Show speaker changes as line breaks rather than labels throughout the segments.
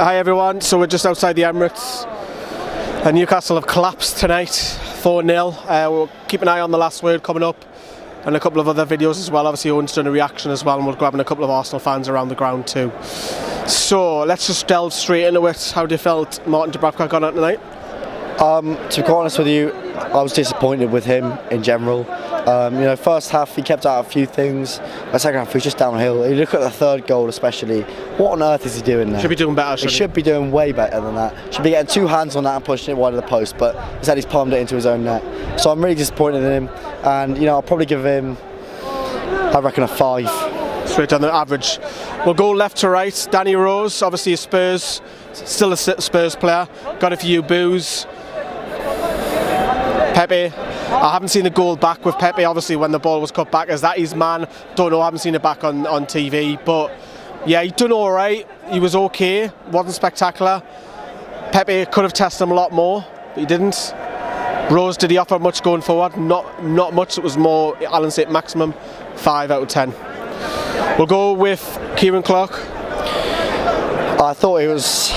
Hi everyone, so we're just outside the Emirates and Newcastle have collapsed tonight, 4-0. We'll keep an eye on the last word coming up and a couple of other videos as well. Obviously Owen's done a reaction as well and we're grabbing a couple of Arsenal fans around the ground too. So let's just delve straight into it. How do you felt Martin Dubravka got on tonight?
To be quite honest with you, I was disappointed with him in general. First half he kept out a few things. The second half he was just downhill. You look at the third goal especially. What on earth is he doing there?
Should be doing better.
He should be doing way better than that. Should be getting two hands on that and pushing it wide of the post. But instead he's palmed it into his own net. So I'm really disappointed in him. And I'll probably give him, I reckon, a 5.
Straight down the average. We'll go left to right. Danny Rose, obviously a Spurs, still a Spurs player. Got a few boos. Pepe, I haven't seen the goal back with Pepe, obviously when the ball was cut back. Is that his man? Don't know, I haven't seen it back on TV. But yeah, he done alright. He was okay, wasn't spectacular. Pepe could have tested him a lot more, but he didn't. Rose, did he offer much going forward? Not much, it was more Alan saint-maximin, 5 out of 10. We'll go with Kieran Clark.
I thought he was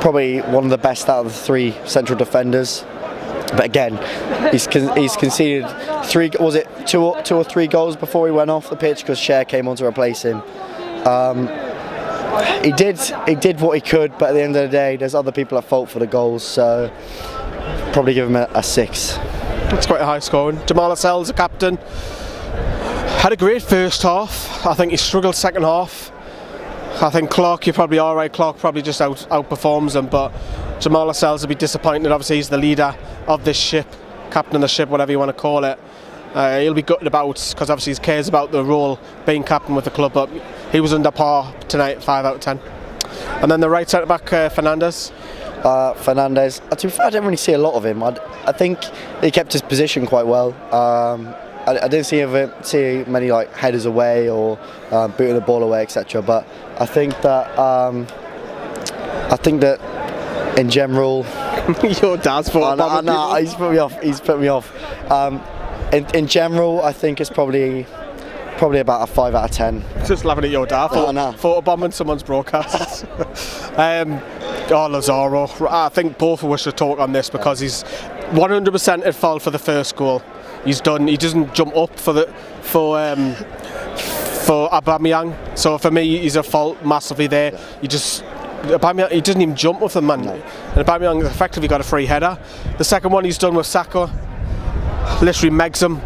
probably one of the best out of the 3 central defenders. But again, he's conceded 2 or 3 goals before he went off the pitch because Cher came on to replace him. He did what he could, but at the end of the day, there's other people at fault for the goals, so probably give him a 6.
That's quite a high scoring. Jamal Lascelles, the captain, had a great first half. I think he struggled second half. I think Clark, you're probably alright. Clark probably just outperforms him, but Jamal Lascelles will be disappointed. Obviously he's the leader of this ship, captain of the ship, whatever you want to call it. He'll be gutted about, because obviously he cares about the role being captain with the club, but he was under par tonight, 5 out of 10. And then the right centre back, Fernandez.
Fernandez, to be fair, I didn't really see a lot of him. I think he kept his position quite well. I didn't see many headers away or booting the ball away, etc. But I think that in general,
your dad's fault.
No, he's put me off. In general, I think it's probably about a 5 out of 10.
Just laughing at your dad for bombing someone's broadcast. Lazaro. I think both of us should talk on this because he's 100% at fault for the first goal. He doesn't jump up for Aubameyang. So for me, he's at fault massively there. Aubameyang, he doesn't even jump with the man. No. And Aubameyang effectively got a free header. The second one he's done with Saka, literally megs him.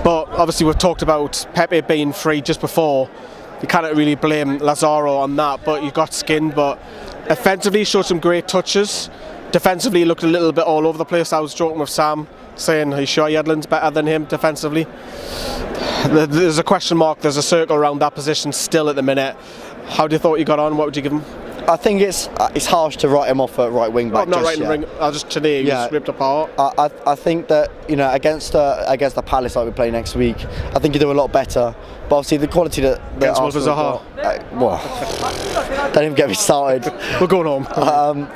But obviously we've talked about Pepe being free just before. You can't really blame Lazaro on that, but he got skinned. But offensively, he showed some great touches. Defensively, he looked a little bit all over the place. I was joking with Sam, saying, are you sure Yedlin's better than him defensively? There's a question mark, there's a circle around that position still at the minute. How do you thought he got on? What would you give him?
I think it's harsh to write him off at right wing back.
I'm not writing ring. I'll just today he was ripped apart.
I think that against the Palace like we play next week, I think you do a lot better. But obviously the quality that Arsenal got, don't even get me started.
We're going home.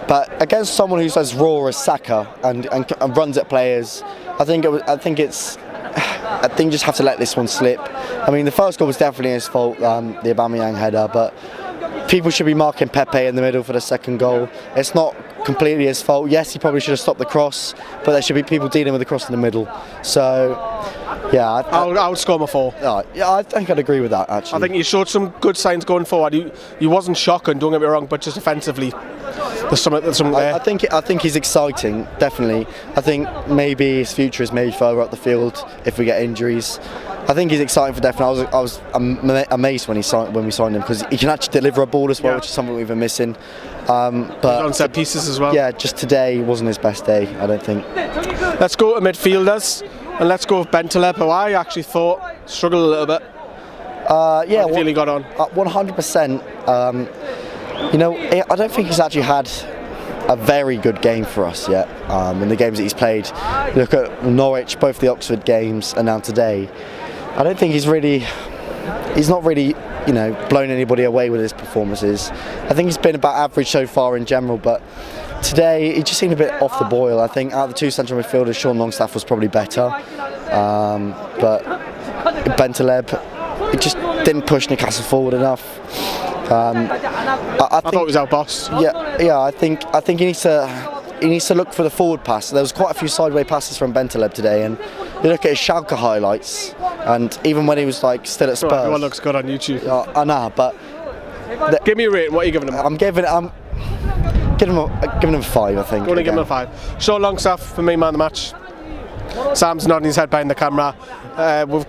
But against someone who's as raw as Saka and runs at players, I think you just have to let this one slip. I mean, the first goal was definitely his fault, the Aubameyang header, but people should be marking Pepe in the middle for the second goal. It's not completely his fault. Yes, he probably should have stopped the cross, but there should be people dealing with the cross in the middle. So, yeah.
I would score him a 4.
Yeah, I think I'd agree with that, actually.
I think he showed some good signs going forward. He wasn't shocking, don't get me wrong, but just offensively, there's something there.
I think he's exciting, definitely. I think maybe his future is maybe further up the field if we get injuries. I think he's exciting for definitely. I was amazed when we signed him because he can actually deliver a ball as well, which is something we've been missing. But
on set pieces as well.
Yeah, just today wasn't his best day, I don't think.
Let's go to midfielders and let's go with Bentaleb, who I actually thought struggled a little bit.
Yeah,
I feel he got on.
100%. I don't think he's actually had a very good game for us yet in the games that he's played. Look at Norwich, both the Oxford games, and now today. I don't think he's not really blown anybody away with his performances. I think he's been about average so far in general, but today he just seemed a bit off the boil. I think out of the 2 central midfielders, Sean Longstaff was probably better, but Bentaleb, it just didn't push Newcastle forward enough.
I thought he was outbossed.
Yeah. I think he needs to look for the forward pass. There was quite a few sideways passes from Bentaleb today, and you look at his Schalke highlights, and even when he was like still at Spurs.
Everyone looks good on YouTube.
I know, but
give me a rating. What are you giving him?
I'm giving him a 5. I think.
Going to give him a 5. Sean Longstaff for me, man of the match. Sam's nodding his head behind the camera.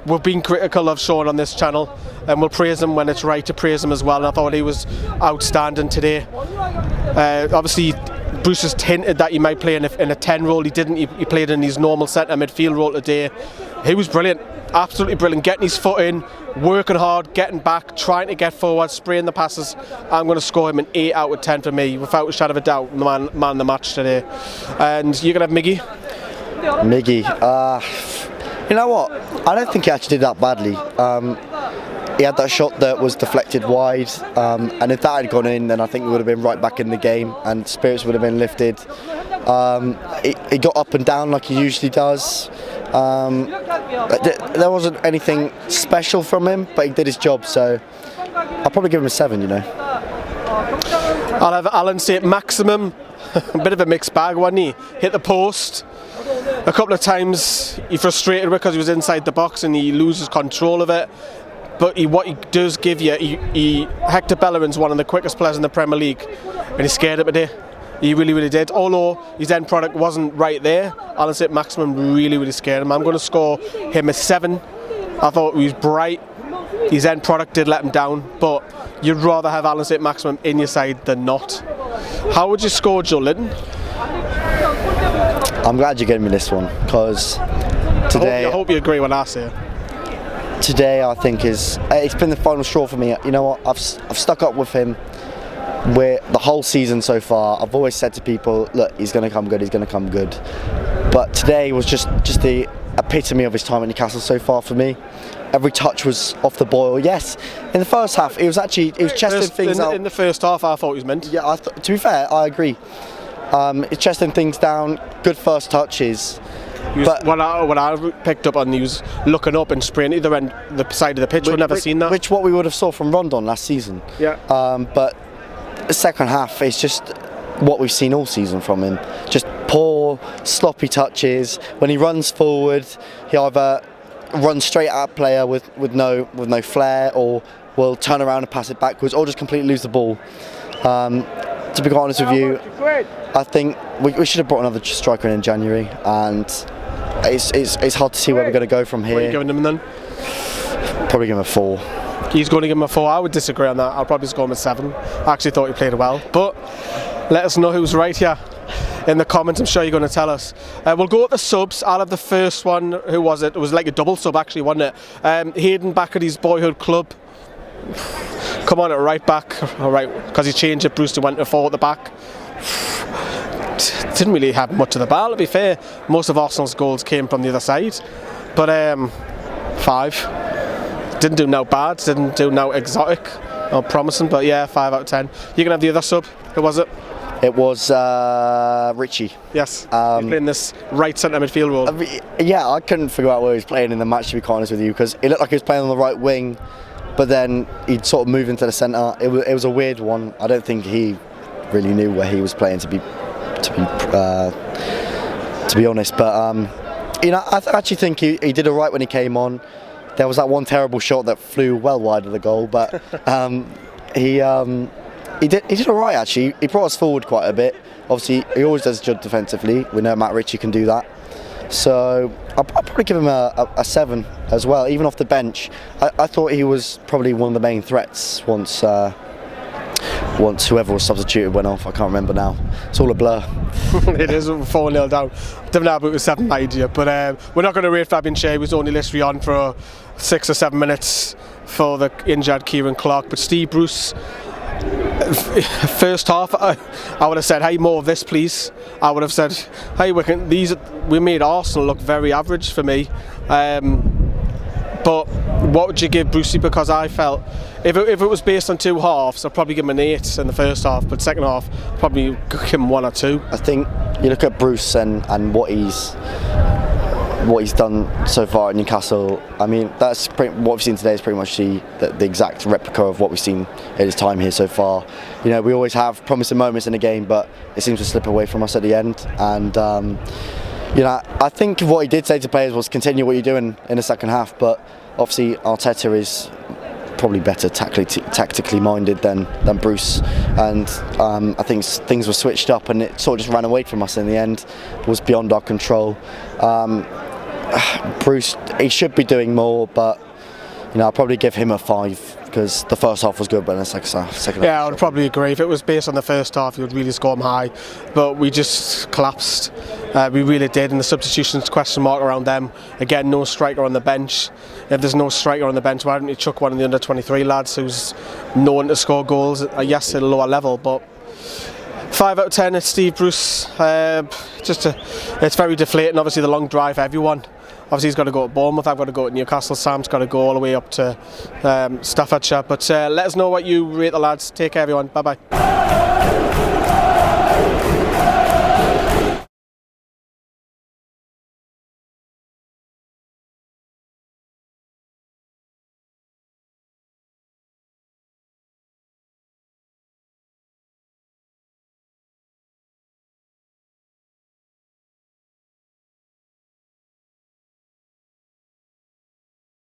We've been critical of Sean on this channel, and we'll praise him when it's right to praise him as well. And I thought he was outstanding today. Obviously, Bruce has hinted that he might play in a 10 role. He didn't. He played in his normal centre midfield role today. He was brilliant, absolutely brilliant. Getting his foot in, working hard, getting back, trying to get forward, spraying the passes. I'm going to score him an 8 out of 10 for me, without a shadow of a doubt. The man of the match today. And you're going to have Miggy.
You know what? I don't think he actually did that badly. He had that shot that was deflected wide, and if that had gone in, then I think we would have been right back in the game, and spirits would have been lifted. He got up and down like he usually does. There wasn't anything special from him, but he did his job, so I'll probably give him a 7. You know.
I'll have Alan saint-maximin. A bit of a mixed bag, wasn't he? Hit the post. A couple of times he frustrated because he was inside the box and he loses control of it. But what he does give you, Hector Bellerin's one of the quickest players in the Premier League, and he scared him today. He really, really did. Although his end product wasn't right there, Alan saint-maximin really, really scared him. I'm going to score him a 7. I thought he was bright. His end product did let him down, but you'd rather have Alan saint-maximin in your side than not. How would you score Joe Linton?
I'm glad you gave me this one, because today...
I hope you agree when I say.
Today I think it's been the final straw for me. You know what? I've stuck up with him the whole season so far. I've always said to people, look, he's going to come good. He's going to come good. But today was just the epitome of his time at Newcastle so far for me. Every touch was off the boil. Yes, in the first half he was chesting things out.
In the first half, I thought he was meant.
Yeah, to be fair, I agree. He's chesting things down. Good first touches.
But when I picked up on, he was looking up and spraying either end the side of the pitch. We've never seen that.
Which what we would have saw from Rondon last season.
Yeah.
But the second half is just what we've seen all season from him. Just poor, sloppy touches. When he runs forward, he either runs straight at a player with no flair, or will turn around and pass it backwards, or just completely lose the ball. To be quite honest with you, I think we should have brought another striker in January, and it's hard to see where we're going to go from here.
What are you giving him then?
Probably give him a 4.
He's going to give him a 4. I would disagree on that. I'll probably score him a 7. I actually thought he played well, but let us know who's right here in the comments. I'm sure you're going to tell us. We'll go with the subs. I'll have the first one. Who was it? It was like a double sub actually, wasn't it? Hayden back at his boyhood club. Come on at right back, alright, because he changed it. Brewster went to 4 at the back. Didn't really have much of the ball, to be fair. Most of Arsenal's goals came from the other side. But 5. Didn't do no bad, didn't do no exotic or promising, but yeah, 5 out of 10. You can have the other sub. Who was it?
It was Ritchie.
Yes, he's playing this right centre midfield role.
Yeah, I couldn't figure out where he was playing in the match, to be quite honest with you, because it looked like he was playing on the right wing, but then he'd sort of move into the centre. It was a weird one. I don't think he really knew where he was playing, to be honest. But you know, I actually think he did all right when he came on. There was that one terrible shot that flew well wide of the goal, but he did all right actually. He brought us forward quite a bit. Obviously, he always does good defensively. We know Matt Ritchie can do that. So I'll probably give him a 7 as well, even off the bench. I thought he was probably one of the main threats once whoever was substituted went off. I can't remember now. It's all a blur.
It is 4-0 down. Didn't have it was 7 idea, but we're not going to rate Fabian Shea. He was only literally on for 6 or 7 minutes for the injured Kieran Clark. But Steve Bruce, first half, I would have said, hey, more of this please. I would have said, hey, we made Arsenal look very average for me. But what would you give Brucey? Because I felt if it was based on 2 halves, I'd probably give him an 8 in the first half, but second half probably give him 1 or 2.
I think you look at Bruce and what he's what he's done so far at Newcastle. I mean, what we've seen today is pretty much the exact replica of what we've seen in his time here so far. You know, we always have promising moments in the game, but it seems to slip away from us at the end. And you know, I think what he did say to players was continue what you're doing in the second half. But obviously, Arteta is probably better tactically minded than Bruce, and I think things were switched up and it sort of just ran away from us in the end. It was beyond our control. Bruce, he should be doing more, but you know, I'll probably give him a 5 because the first half was good, but the second half.
Yeah, I would probably agree. If it was based on the first half, you would really score him high, but we just collapsed. We really did, and the substitutions question mark around them. Again, no striker on the bench. If there's no striker on the bench, why don't you chuck one of the under 23 lads who's known to score goals? Yes, at a lower level, but 5 out of 10. It's Steve Bruce. It's very deflating. Obviously, the long drive for everyone. Obviously, he's got to go to Bournemouth. I've got to go to Newcastle. Sam's got to go all the way up to Staffordshire. But let us know what you rate the lads. Take care, everyone. Bye bye.